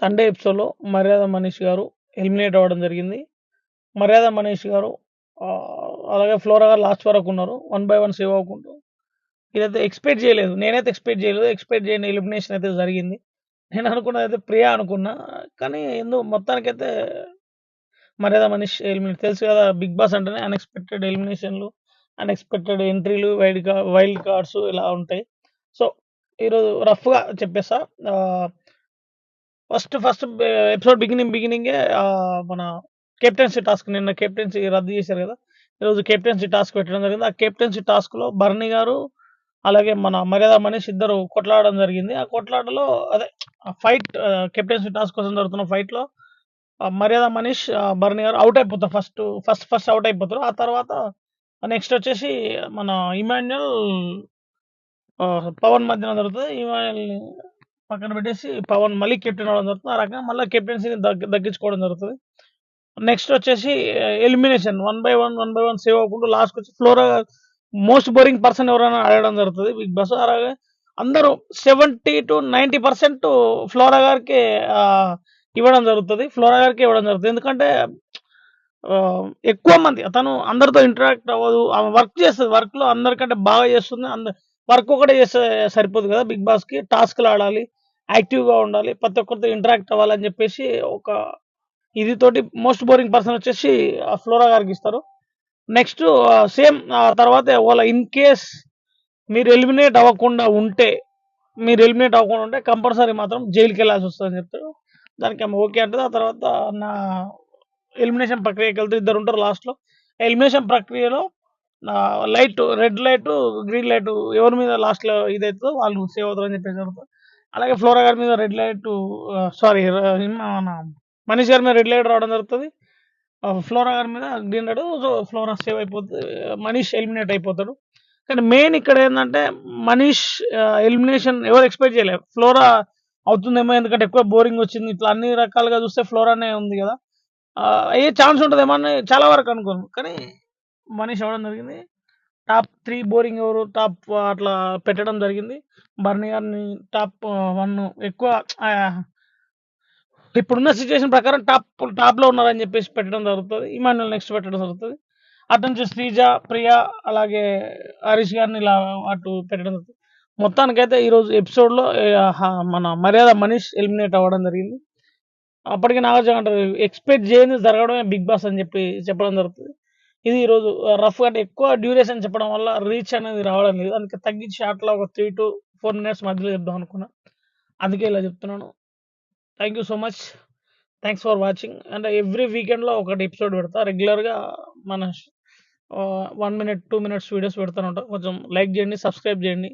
Sunday ఎపిసోడ్‌లో 'మర్యాద మనీష్' గారు ఎలిమినేట్ అవ్వడం జరిగింది. 'మర్యాద మనీష్' గారు అలాగే 'ఫ్లోరా' గారు లాస్ట్ వరకున్నారు. 1 బై 1 సేవ్ అవ్వుకుంటూ. ఇదైతే ఎక్స్‌పెక్ట్ చేయలేదు. నేనైతే ఎక్స్‌పెక్ట్ చేయలేదు. ఎక్స్‌పెక్ట్ చేయని ఎలిమినేషన్ అయితే జరిగింది. నేను అనుకున్నదైతే 'ప్రియా' అనుకున్నా. కానీ మొత్తానికైతే 'మర్యాద మనీష్' ఎలిమినేట్. తెలుసు కదా, 'బిగ్ బాస్' అంటేనే అన్‌ఎక్స్‌పెక్టెడ్ ఎలిమినేషన్‌లు, అన్‌ఎక్స్‌పెక్టెడ్ ఎంట్రీలు, వైల్డ్ కార్డ్స్ ఇలా ఉంటాయి. సో, ఈరోజు రఫ్‌గా చెప్పేస్తా. ఆహ్ ఫస్ట్ ఎపిసోడ్ బిగినింగే మన కెప్టెన్సీ టాస్క్, నిన్న కెప్టెన్సీ రద్దు చేశారు కదా! ఈరోజు కెప్టెన్సీ టాస్క్ పెట్టడం జరిగింది. ఆ కెప్టెన్సీ టాస్క్‌లో బర్నీ గారు, అలాగే మన మర్యాద మనీష్ ఇద్దరు కొట్లాడడం జరిగింది. ఆ కొట్లాటలో అదే ఫైట్, కెప్టెన్సీ టాస్క్ కోసం జరుగుతున్న ఫైట్‌లో మర్యాద మనీష్, బర్నీ గారు అవుట్ అయిపోతారు. ఫస్ట్ అవుట్ అయిపోతారు. ఆ తర్వాత నెక్స్ట్ వచ్చేసి మన ఇమాన్యుయల్, పవన్ మధ్యన జరుగుతది. ఇమాన్యుయల్‌ని పక్కన పెట్టేసి పవన్ మళ్ళీ కెప్టెన్ అవ్వడం జరుగుతుంది. ఆ రకంగా మళ్ళీ కెప్టెన్సీని దక్కించుకోవడం జరుగుతుంది. నెక్స్ట్ వచ్చేసి ఎలిమినేషన్ 1 బై 1 సేవ్ అవ్వకుండా లాస్ట్‌కి వచ్చి ఫ్లోరా మోస్ట్ బోరింగ్ పర్సన్ ఎవరైనా అడగడం జరుగుతది బిగ్ బాస్. అలాగే అందరూ 70-90% ఫ్లోరా గారికే ఫ్లోరా గారికే ఇవ్వడం జరుగుతుంది. ఎందుకంటే ఎక్కువ మంది తను అందరితో ఇంటరాక్ట్ అవ్వదు. ఆమె వర్క్ చేస్తది. వర్క్‌లో అందరికంటే బాగా చేస్తుంది. వర్క్ ఒకటే చేస్తే సరిపోదు కదా! బిగ్ బాస్‌కి టాస్క్‌లు ఆడాలి, యాక్టివ్‌గా ఉండాలి, ప్రతి ఒక్కరితో ఇంటరాక్ట్ అవ్వాలని చెప్పేసి ఒక ఇది తోటి మోస్ట్ బోరింగ్ పర్సన్ వచ్చేసి ఫ్లోరా గారికి ఇస్తారు. నెక్స్ట్ సేమ్ తర్వాత ఒకవేళ ఇన్ కేస్ మీరు ఎలిమినేట్ అవ్వకుండా ఉంటే కంపల్సరీ మాత్రం జైలుకెళ్ళాల్సి వస్తదని చెప్తారు. దానికి ఆమె ఓకే అంటది. ఆ తర్వాత నా ఎలిమినేషన్ ప్రక్రియకెళ్తే ఇద్దరుంటారు లాస్ట్‌లో. ఎలిమినేషన్ ప్రక్రియలో రెడ్ లైటు, గ్రీన్ లైటు ఎవరి మీద లాస్ట్‌లో ఇదైతదో వాళ్ళు సేవ్ అవుతారని చెప్పేసి జరుగుతది. అలాగే ఫ్లోరా గారి మీద రెడ్ లైటు, సారీ, మన మనీష్ గారి మీద రెడ్ లైట్ రావడం జరుగుతది. ఫ్లోరా గారి మీద green light. So, flora save అయిపోతది. మనీష్ ఎలిమినేట్ అయిపోతాడు. కానీ మెయిన్ ఇక్కడ ఏందంటే మనీష్ ఎలిమినేషన్ ఎవరు ఎక్స్‌పెక్ట్ చేయలేదు. ఫ్లోరా అవుతుందేమో, ఎందుకంటే ఎక్కువ బోరింగ్ వచ్చింది. ఇట్లా అన్ని రకాలుగా చూస్తే ఫ్లోరానే ఉంది కదా! అయ్యే ఛాన్స్ ఉంటదేమో అని చాలా వరకు అనుకున్నాను. కానీ మనీష్ అవ్వడం జరిగింది. టాప్ 3 బోరింగ్ ఎవరు, అట్లా పెట్టడం జరిగింది. బర్నీ గారిని టాప్ 1 ఎక్కువ, ఆహ్, ఇప్పుడున్న సిట్యుయేషన్ ప్రకారం టాప్‌లో ఉన్నారని చెప్పేసి పెట్టడం జరుగుతది. ఇమాన్యుయల్ నెక్స్ట్ పెట్టడం జరుగుతది. అటునుంచి శ్రీజ, ప్రియ, అలాగే హరీష్ గారిని ఇలా అటు పెట్టడం జరుగుతది. మొత్తానికైతే ఈరోజు ఎపిసోడ్‌లో మన మర్యాద మనీష్ ఎలిమినేట్ అవ్వడం జరిగింది. అప్పటికి నాగార్జున అంటారు, ఎక్స్‌పెక్ట్ చేయనిది జరగడమే బిగ్ బాస్ అని చెప్పడం జరుగుతది. ఇది ఈరోజు రఫ్‌గా, అంటే ఎక్కువ డ్యూరేషన్ చెప్పడం వల్ల రీచ్ అనేది రావడం లేదు. అందుకే తగ్గించి షార్ట్‌లో ఒక 3-4 మినిట్స్ మధ్యలో చెప్దాం అనుకున్నా. అందుకే ఇలా చెప్తున్నాను. Thank you so much. Thanks for watching. అంటే ఎవ్రీ వీకెండ్‌లో ఒకటి ఎపిసోడ్ పెడతా. రెగ్యులర్‌గా మన 1 మినిట్, 2 మినిట్స్ వీడియోస్ పెడతానే ఉంటా. కొంచెం లైక్ చేయండి, సబ్స్క్రైబ్ చేయండి.